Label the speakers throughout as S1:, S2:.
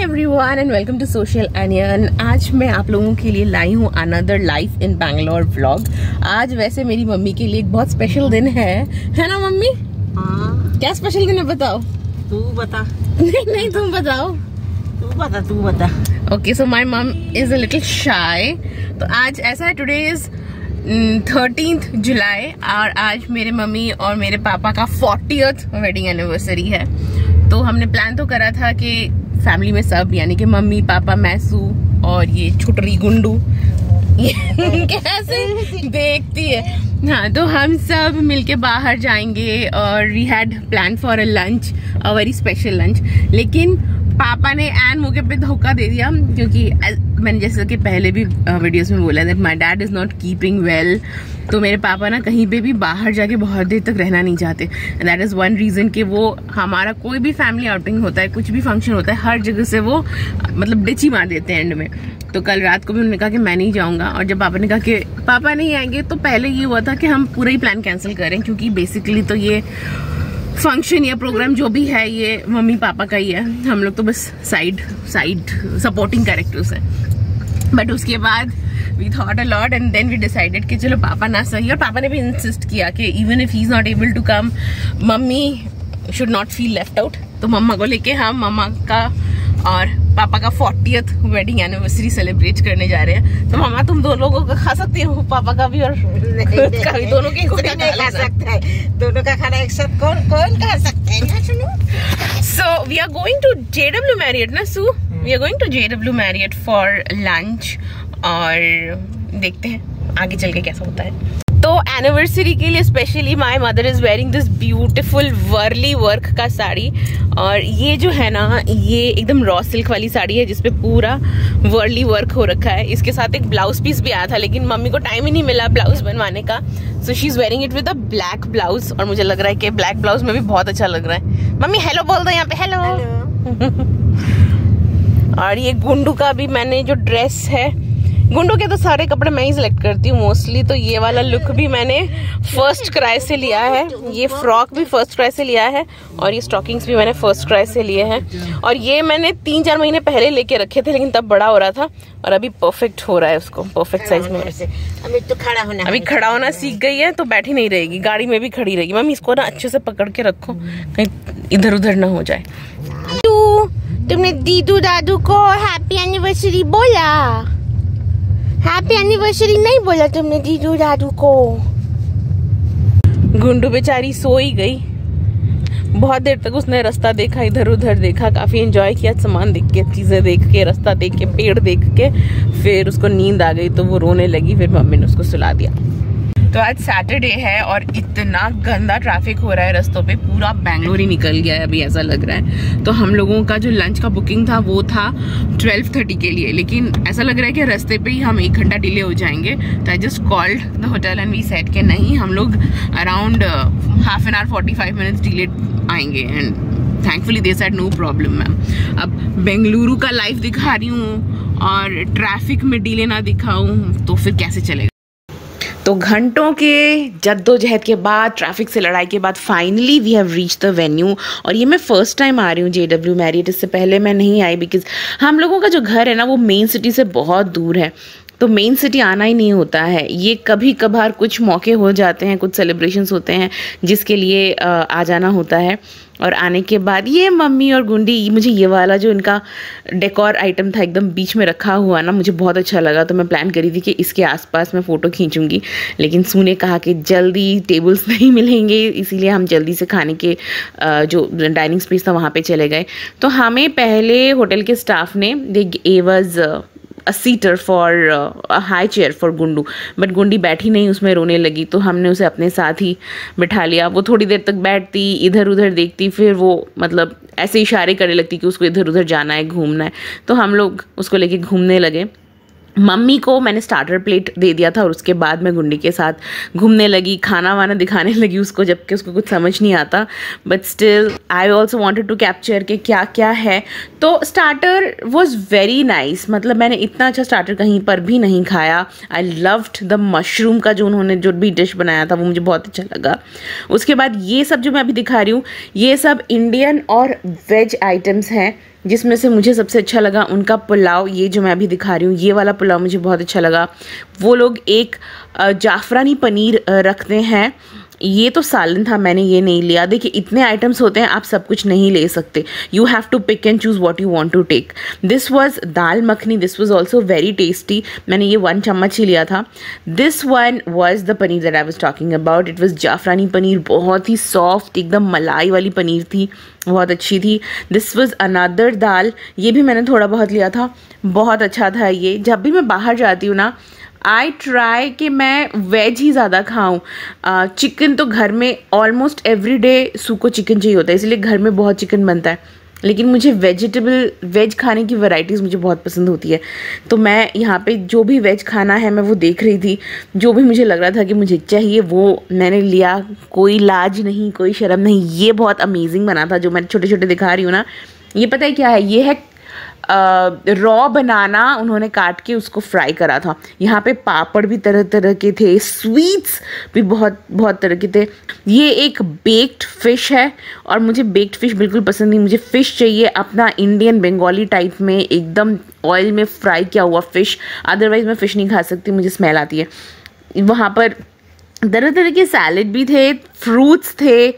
S1: Everyone and welcome to social onion. आज मैं आप लोगों के लिए लाई हूँ another life in Bangalore vlog. आज वैसे मेरी मम्मी के लिए एक बहुत स्पेशल दिन है ना मम्मी?
S2: हाँ।
S1: क्या स्पेशल दिन है बताओ?
S2: तू बता।
S1: नहीं तुम बताओ।
S2: तू बता।
S1: ओके सो माई मम इज अ लिटिल शाय। तो आज ऐसा है, टुडे इज 13th जुलाई और आज मेरे मम्मी और मेरे पापा का 40th वेडिंग एनिवर्सरी है। तो हमने प्लान तो करा था कि फैमिली में सब, यानी कि मम्मी पापा मैसू और ये छुटरी गुंडू कैसे देखती है, हाँ, तो हम सब मिलके बाहर जाएंगे और we had plan for a lunch, a very special lunch. लेकिन पापा ने एन मौके पे धोखा दे दिया, क्योंकि मैंने जैसे कि पहले भी वीडियोस में बोला that my dad is not keeping well. तो मेरे पापा ना कहीं पे भी बाहर जाके बहुत देर तक रहना नहीं चाहते। दैट इज वन रीजन कि वो हमारा कोई भी फैमिली आउटिंग होता है, कुछ भी फंक्शन होता है, हर जगह से वो मतलब डिची मार देते हैं एंड में। तो कल रात को भी उन्होंने कहा कि मैं नहीं जाऊंगा, और जब पापा ने कहा कि पापा नहीं आएंगे तो पहले ये हुआ था कि हम पूरा ही प्लान कैंसिल करें, क्योंकि बेसिकली तो ये फंक्शन या प्रोग्राम जो भी है ये मम्मी पापा का ही है, हम लोग तो बस साइड सपोर्टिंग कैरेक्टर्स हैं। बट उसके बाद we thought a lot and then we decided कि चलो पापा ना सही, और पापा ने भी इंसिस्ट किया कि even if he is not able to come, मम्मी should not feel left out. तो मम्मा को लेके हम मम्मा का और पापा का 40th वेडिंग एनिवर्सरी सेलिब्रेट करने जा रहे हैं। तो मामा तुम दोनों को खा सकती हो, पापा का भी और खुद का भी, दोनों के
S2: खा सकता है। दोनों का खाना एक साथ कौन खा सकता है? सुनो,
S1: so we are going to JW Marriott ना सू, we are going to JW Marriott for lunch, और देखते हैं आगे चल के कैसा होता है। तो एनिवर्सरी के लिए specially my mother is wearing this beautiful Warli work का साड़ी, और ये जो है ना ये एकदम रॉ सिल्क वाली साड़ी है जिसपे पूरा वर्ली वर्क हो रखा है। इसके साथ एक ब्लाउज पीस भी आया था, लेकिन मम्मी को टाइम ही नहीं मिला ब्लाउज बनवाने का, so she is wearing it with a black blouse. और मुझे लग रहा है कि ब्लैक ब्लाउज में भी बहुत अच्छा लग रहा है। मम्मी हेलो बोल दो यहाँ पे, हेलो। और ये गुंडू का भी मैंने जो ड्रेस है, गुंडों के तो सारे कपड़े मैं ही सिलेक्ट करती हूँ मोस्टली, तो ये वाला लुक भी मैंने फर्स्ट क्राई से लिया है, ये फ्रॉक भी फर्स्ट क्राई से लिया है, और ये स्टॉकिंग्स भी मैंने फर्स्ट क्राई से लिए हैं। और ये मैंने 3-4 महीने पहले लेके रखे थे, लेकिन तब बड़ा हो रहा था, और अभी परफेक्ट हो रहा है उसको, परफेक्ट साइज में। अभी खड़ा होना सीख गई है तो बैठी नहीं रहेगी, गाड़ी में भी खड़ी रहेगी। मम्मी इसको ना अच्छे से पकड़ के रखो, कहीं इधर उधर ना हो जाए। तुमने दीदू दादू को हैप्पी एनिवर्सरी बोला? हैप्पी एनिवर्सरी नहीं बोला तुमने दीदू दादू को? गुंडू बेचारी सो ही गई, बहुत देर तक उसने रास्ता देखा, इधर उधर देखा, काफी एंजॉय किया, सामान देख के, चीजें देख के, रास्ता देख के, पेड़ देख के, फिर उसको नींद आ गई तो वो रोने लगी, फिर मम्मी ने उसको सुला दिया। तो आज सैटरडे है और इतना गंदा ट्रैफिक हो रहा है रास्तों पे, पूरा बैंगलोर ही निकल गया है अभी ऐसा लग रहा है। तो हम लोगों का जो लंच का बुकिंग था वो था 12:30 के लिए, लेकिन ऐसा लग रहा है कि रास्ते पे ही हम 1 घंटा डिले हो जाएंगे। तो I just called the hotel and we said कि नहीं, हम लोग around half an hour 45 minutes delay आएंगे, and thankfully they said no problem ma'am. अब बेंगलुरु का लाइव दिखा रही हूँ और ट्रैफिक में डिले ना दिखाऊँ तो फिर कैसे चलेगा। तो घंटों के जद्दोजहद के बाद, ट्रैफिक से लड़ाई के बाद finally we have reach the venue. और ये मैं फर्स्ट टाइम आ रही हूँ JW Marriott, इससे पहले मैं नहीं आई, बिकॉज हम लोगों का जो घर है ना वो मेन सिटी से बहुत दूर है, तो मेन सिटी आना ही नहीं होता है। ये कभी कभार कुछ मौके हो जाते हैं, कुछ सेलिब्रेशंस होते हैं जिसके लिए आ जाना होता है। और आने के बाद ये मम्मी और गुंडी, मुझे ये वाला जो इनका डेकोर आइटम था एकदम बीच में रखा हुआ ना, मुझे बहुत अच्छा लगा। तो मैं प्लान करी थी कि इसके आसपास मैं फ़ोटो खींचूंगी, लेकिन सू ने कहा कि जल्दी टेबल्स नहीं मिलेंगे, इसीलिए हम जल्दी से खाने के जो डाइनिंग स्पेस था वहाँ पे चले गए। तो हमें पहले होटल के स्टाफ ने एवज a seater for a high chair for Gundu, but Gundi बैठी नहीं, उसमें रोने लगी, तो हमने उसे अपने साथ ही बिठा लिया। वो थोड़ी देर तक बैठती, इधर उधर देखती, फिर वो मतलब ऐसे इशारे करने लगती कि उसको इधर उधर जाना है, घूमना है, तो हम लोग उसको लेके घूमने लगे। मम्मी को मैंने स्टार्टर प्लेट दे दिया था और उसके बाद मैं गुंडी के साथ घूमने लगी, खाना वाना दिखाने लगी उसको, जबकि उसको कुछ समझ नहीं आता, but still I also wanted to capture कि क्या क्या है। तो स्टार्टर वॉज वेरी नाइस, मतलब मैंने इतना अच्छा स्टार्टर कहीं पर भी नहीं खाया। आई लव्ड द मशरूम का जो उन्होंने जो भी डिश बनाया था वो मुझे बहुत अच्छा लगा। उसके बाद ये सब जो मैं अभी दिखा रही हूँ ये सब इंडियन और वेज आइटम्स हैं। जिसमें से मुझे सबसे अच्छा लगा उनका पुलाव। ये जो मैं अभी दिखा रही हूँ, ये वाला पुलाव मुझे बहुत अच्छा लगा। वो लोग एक जाफरानी पनीर रखते हैं। ये तो सालन था, मैंने ये नहीं लिया। देखिए इतने आइटम्स होते हैं, आप सब कुछ नहीं ले सकते। You have to pick and choose what you want to take. This was dal makhani, this was also very tasty. मैंने ये 1 चम्मच ही लिया था। This one was the paneer that I was talking about. It was zafrani paneer, बहुत ही सॉफ्ट, एकदम मलाई वाली पनीर थी, बहुत अच्छी थी। दिस वाज अनदर दाल, ये भी मैंने थोड़ा बहुत लिया था, बहुत अच्छा था ये। जब भी मैं बाहर जाती हूँ ना, आई ट्राई कि मैं वेज ही ज़्यादा खाऊं। चिकन तो घर में ऑलमोस्ट एवरी डे सूको चिकन चाहिए होता है, इसलिए घर में बहुत चिकन बनता है। लेकिन मुझे वेज खाने की वैरायटीज़ मुझे बहुत पसंद होती है। तो मैं यहाँ पे जो भी वेज खाना है मैं वो देख रही थी, जो भी मुझे लग रहा था कि मुझे चाहिए वो मैंने लिया। कोई लाज नहीं, कोई शर्म नहीं। ये बहुत अमेजिंग बना था जो मैं छोटे छोटे दिखा रही हूँ ना। ये पता है क्या है? ये है रॉ बनाना, उन्होंने काट के उसको फ्राई करा था। यहाँ पे पापड़ भी तरह तरह के थे, स्वीट्स भी बहुत बहुत तरह के थे। ये एक बेक्ड फिश है और मुझे बेक्ड फिश बिल्कुल पसंद नहीं। मुझे फ़िश चाहिए अपना इंडियन बंगाली टाइप में, एकदम ऑयल में फ्राई किया हुआ फ़िश। अदरवाइज़ मैं फ़िश नहीं खा सकती, मुझे स्मेल आती है। वहाँ पर तरह तरह के सैलेड भी थे, फ्रूट्स थे।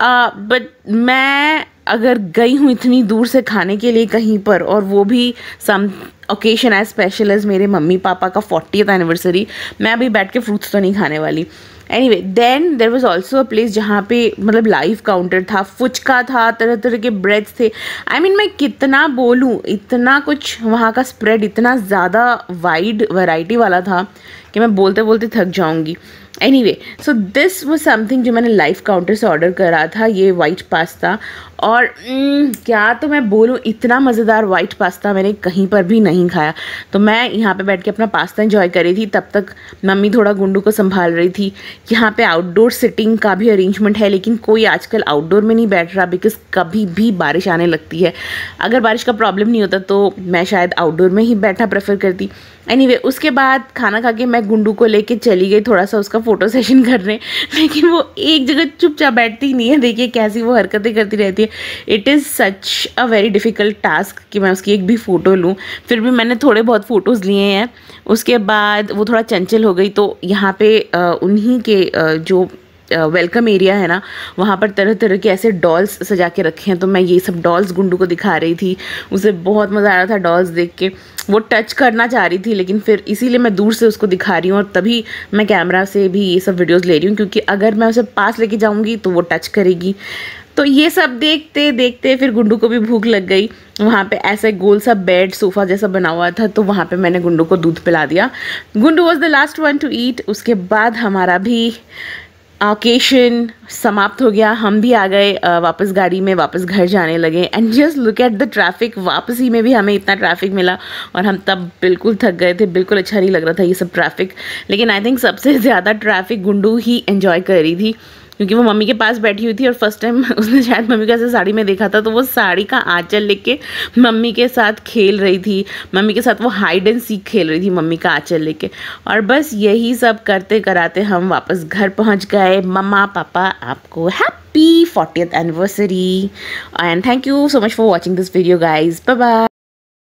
S1: बट मैं अगर गई हूँ इतनी दूर से खाने के लिए कहीं पर, और वो भी सम ओकेशन एज स्पेशल एज मेरे मम्मी पापा का 40th एनिवर्सरी, मैं अभी बैठ के फ्रूट्स तो नहीं खाने वाली। Anyway, then there was also a place जहाँ पे मतलब लाइव काउंटर था, फुचका था, तरह तरह के ब्रेड्स थे। आई मीन मैं कितना बोलूँ, इतना कुछ वहाँ का स्प्रेड इतना ज़्यादा वाइड वैरायटी वाला था कि मैं बोलते बोलते थक जाऊँगी। Anyway, so this was something जो मैंने लाइव काउंटर से ऑर्डर करा था, ये वाइट पास्ता। और क्या तो मैं बोलूँ, इतना मज़ेदार वाइट पास्ता मैंने कहीं पर भी नहीं खाया। तो मैं यहाँ पे बैठ के अपना पास्ता एंजॉय कर रही थी, तब तक मम्मी थोड़ा गुंडू को संभाल रही थी। यहाँ पे आउटडोर सिटिंग का भी अरेंजमेंट है, लेकिन कोई आजकल आउटडोर में नहीं बैठ रहा, बिकॉज कभी भी बारिश आने लगती है। अगर बारिश का प्रॉब्लम नहीं होता तो मैं शायद आउटडोर में ही बैठना प्रेफर करती। एनीवे, उसके बाद खाना खा के मैं गुंडू को लेके चली गई थोड़ा सा उसका फ़ोटो सेशन करने, लेकिन वो एक जगह चुपचाप बैठती नहीं है। देखिए कैसी वो हरकतें करती रहती है। It is such a very difficult task कि मैं उसकी एक भी फ़ोटो लूँ। फिर भी मैंने थोड़े बहुत फ़ोटोज़ लिए हैं। उसके बाद वो थोड़ा चंचल हो गई, तो यहाँ पे उन्हीं के जो वेलकम एरिया है ना, वहाँ पर तरह तरह के ऐसे डॉल्स सजा के रखे हैं। तो मैं ये सब डॉल्स गुंडू को दिखा रही थी, उसे बहुत मज़ा आ रहा था डॉल्स देख के। वो टच करना चाह रही थी, लेकिन फिर इसीलिए मैं दूर से उसको दिखा रही हूँ, और तभी मैं कैमरा से भी ये सब वीडियोस ले रही हूँ, क्योंकि अगर मैं उसे पास लेके जाऊँगी तो वो टच करेगी। तो ये सब देखते देखते फिर गुंडू को भी भूख लग गई। वहाँ पे ऐसा गोल सा बेड सोफ़ा जैसा बना हुआ था, तो वहाँ पे मैंने गुंडू को दूध पिला दिया। Gundu was the last one to eat. उसके बाद हमारा भी ओकेशन समाप्त हो गया। हम भी आ गए वापस गाड़ी में, वापस घर जाने लगे। And just look at the traffic. वापसी में भी हमें इतना ट्रैफिक मिला और हम तब बिल्कुल थक गए थे, बिल्कुल अच्छा नहीं लग रहा था ये सब ट्रैफिक। लेकिन आई थिंक सबसे ज़्यादा ट्रैफिक गुंडू ही एंजॉय कर रही थी, क्योंकि वो मम्मी के पास बैठी हुई थी और फर्स्ट टाइम उसने शायद मम्मी को ऐसे साड़ी में देखा था, तो वो साड़ी का आंचल लेके मम्मी के साथ खेल रही थी। मम्मी के साथ वो हाइड एंड सीक खेल रही थी मम्मी का आंचल लेके। और बस यही सब करते कराते हम वापस घर पहुंच गए। मम्मा पापा आपको happy 40th anniversary, and thank you so much for watching this video guys. Bye bye.